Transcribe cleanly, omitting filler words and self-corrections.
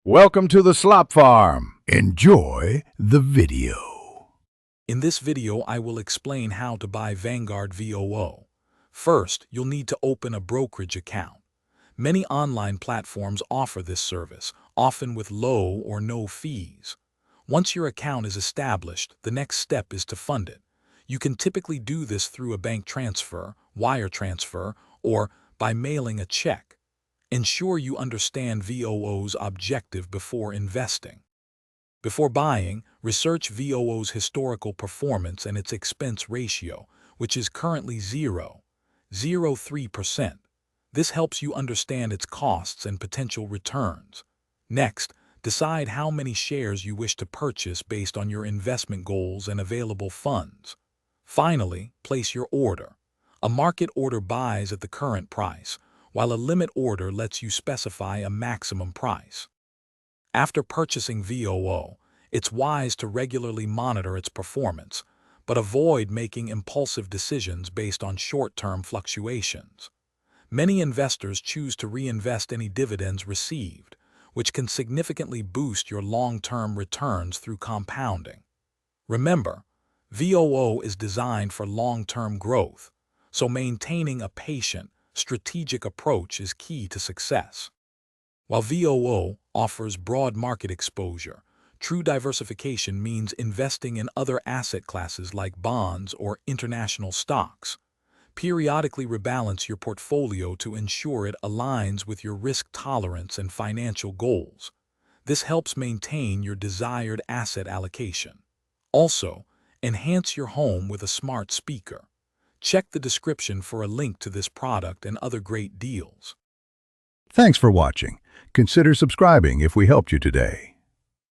Welcome to the Slop Farm. Enjoy the video. In this video, I will explain how to buy Vanguard VOO. First, you'll need to open a brokerage account. Many online platforms offer this service, often with low or no fees. Once your account is established, the next step is to fund it. You can typically do this through a bank transfer, wire transfer, or by mailing a check. Ensure you understand VOO's objective before investing. Before buying, research VOO's historical performance and its expense ratio, which is currently 0.03%. This helps you understand its costs and potential returns. Next, decide how many shares you wish to purchase based on your investment goals and available funds. Finally, place your order. A market order buys at the current price, while a limit order lets you specify a maximum price. After purchasing VOO, it's wise to regularly monitor its performance, but avoid making impulsive decisions based on short-term fluctuations. Many investors choose to reinvest any dividends received, which can significantly boost your long-term returns through compounding. Remember, VOO is designed for long-term growth, so maintaining a patient, strategic approach is key to success. While VOO offers broad market exposure, true diversification means investing in other asset classes like bonds or international stocks. Periodically rebalance your portfolio to ensure it aligns with your risk tolerance and financial goals. This helps maintain your desired asset allocation. Also, enhance your home with a smart speaker. Check the description for a link to this product and other great deals. Thanks for watching. Consider subscribing if we helped you today.